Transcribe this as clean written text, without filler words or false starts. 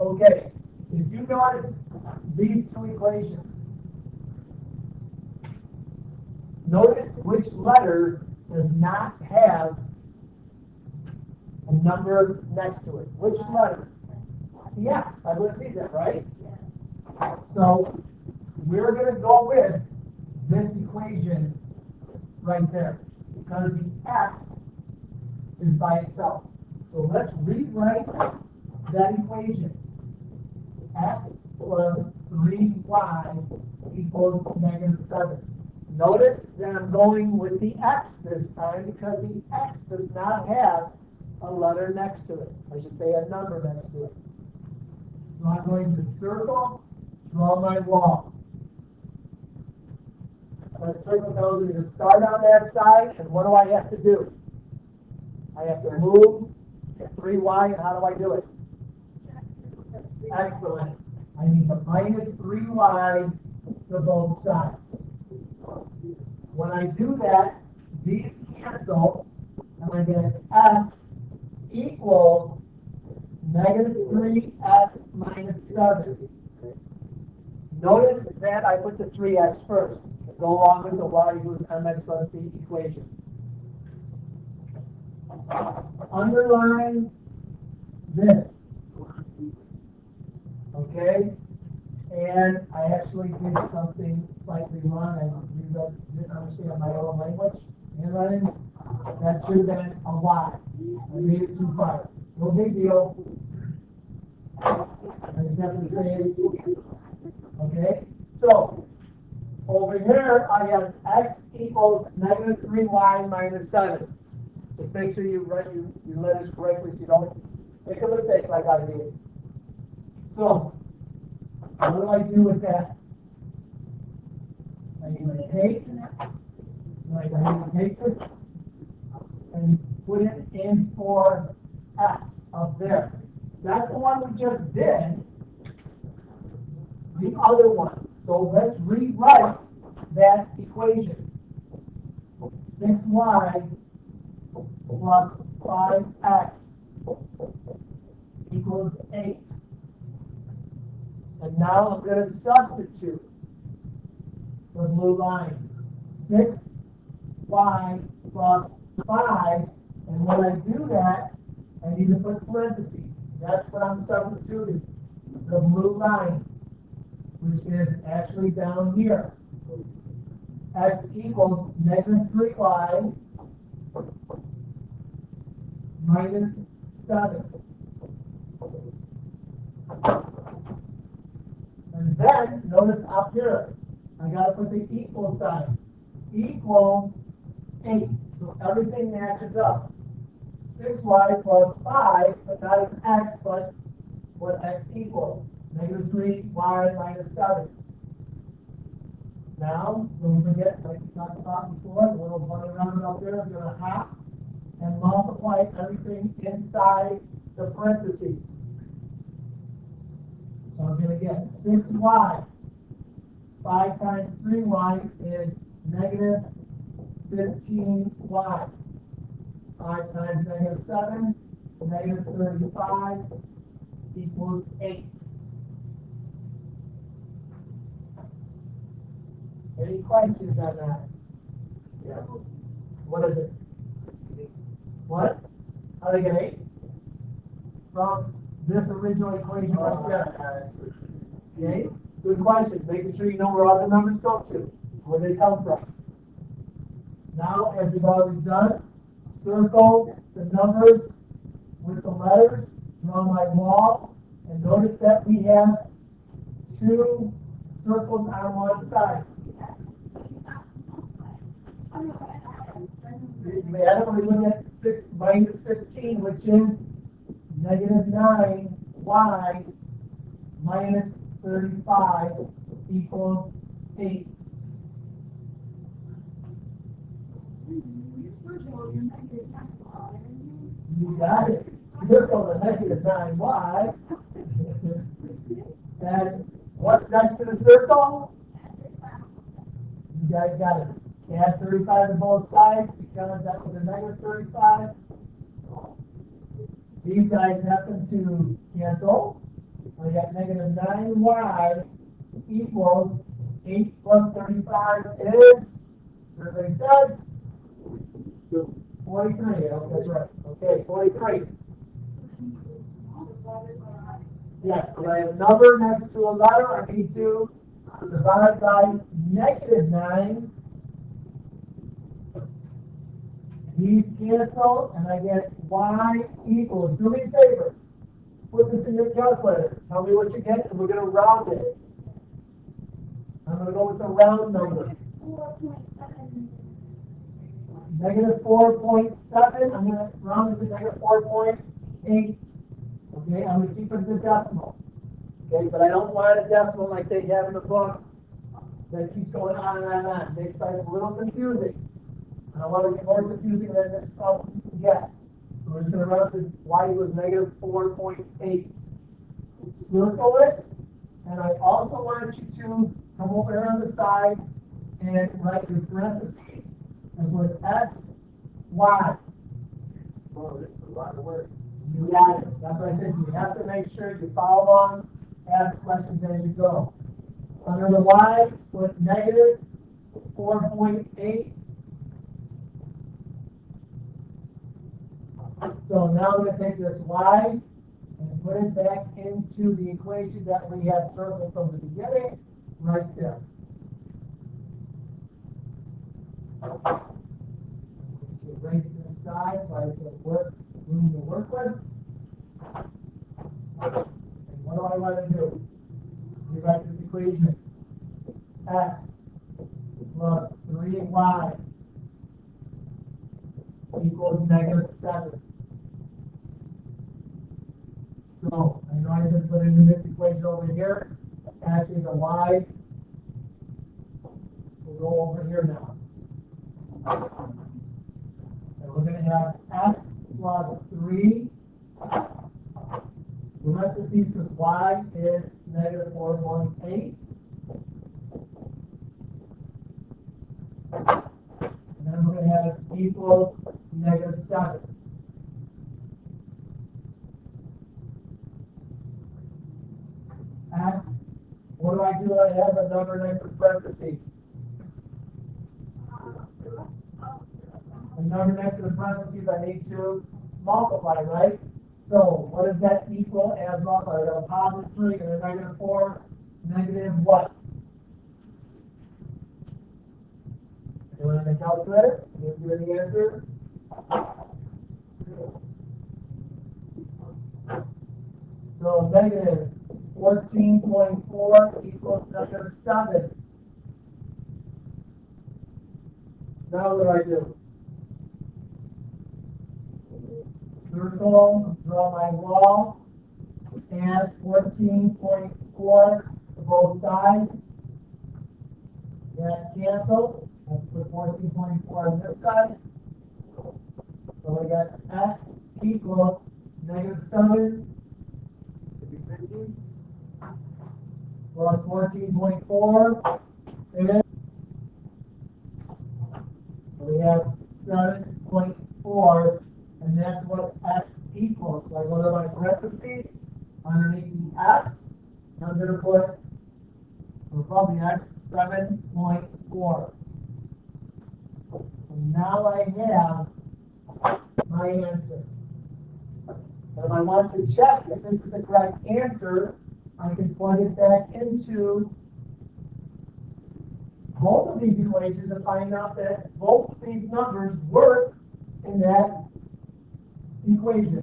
Okay, if you notice these two equations, notice which letter does not have a number next to it. Which letter? The X. Everyone sees that, right? So we're going to go with this equation right there because the X is by itself. So let's rewrite that equation. X plus 3y equals -7. Notice that I'm going with the X this time because the X does not have a letter next to it. I should say a number next to it. So I'm going to circle, draw my wall. That circle tells me to start on that side, and what do I have to do? I have to move 3y, and how do I do it? Excellent. I need a -3y to both sides. When I do that, these cancel, and I get x equals -3x minus 7. Notice that I put the 3x first, to go along with the y equals mx plus b equation. Underline this. Okay? And I actually did something slightly wrong. I didn't understand my own language. Handwriting. That should have been a Y. I made it too far. No big deal. I just have to say it. Okay? So, over here, I have x equals -3y minus 7. Just make sure you write your letters correctly so you don't make a mistake like I did. So, what do I do with that? I'm going to take this and put it in for x up there. That's the one we just did. The other one. So let's rewrite that equation. 6y plus 5x equals 8. And now I'm going to substitute the blue line. 6y plus 5. And when I do that, I need to put parentheses. That's what I'm substituting. The blue line, which is actually down here. X equals -3y minus 7. And then, notice up here, I got to put the equal sign. Equals 8. So everything matches up. 6y plus 5, but not an x, but what x equals. -3y minus 7. Now, don't forget, like we talked about before, the little bunny around up there is going to hop and multiply everything inside the parentheses. So I'm going to get 6y. 5 times 3y is -15y. 5 times -7, -35 equals 8. Any questions on that? Yeah. What is it? What? How do they get 8? From this original equation right there. Okay? Good question. Making sure you know where all the numbers go to, where they come from. Now, as we've always done, circle the numbers with the letters, draw my wall, and notice that we have 2 circles on one side. We look at 6 minus 15, which is -9y minus 35 equals 8. You got it. Circle the -9y. And what's next to the circle? You guys got it. Add 35 to both sides because that was a -35. These guys happen to cancel. I got negative 9y equals 8 plus 35 is, survey says, 43. Oh, that's right. Okay, 43. Yes, if I have a number next to a letter, I need to divide by negative 9. These cancel, and I get y equals. Do me a favor. Put this in your calculator. Tell me what you get, and we're going to round it. I'm going to go with the round number. Negative 4.7. I'm going to round it to negative 4.8. Okay, I'm going to keep it as a decimal. Okay, but I don't want a decimal like they have in the book that keeps going on and on and on. It makes life a little confusing. I don't want to get more confusing than this problem yet. So we're just going to round to y equals negative 4.8. Circle it, and I also want you to come over here on the side and write your parentheses and put x, y. Oh, this is a lot of work. You got it. That's what I said. You have to make sure you follow along, ask questions as you go. Under the y, put negative 4.8. So now I'm going to take this y and put it back into the equation that we had circled from the beginning, right there. I'm going to erase this side so I have room to work with. And what do I want to do? Rewrite this equation. X plus 3y equals negative 7. So I know I just put in this equation over here. Actually, the y will go over here now. And we're going to have x plus 3. Parentheses because y is negative 4.8. And then we're going to have equals negative 7. X, what do I do? I have a number next to parentheses. The number next to the parentheses I need to multiply, right? So what does that equal as multiplied? I got a positive 3 and a negative 4. Negative what? Anyone on the calculator? Can you give the answer? So negative 14.4 equals negative 7. Now what do I do? Circle, draw my wall, add 14.4 to both sides. That cancels. I put 14.4 on this side. So we got x equals negative 7 plus 14.4 is, so we have 7.4, and that's what x equals. So I go to my parentheses underneath the x, and I'm going to put above the x 7.4. So now I have my answer. And if I want to check if this is the correct answer, I can plug it back into both of these equations and find out that both of these numbers work in that equation.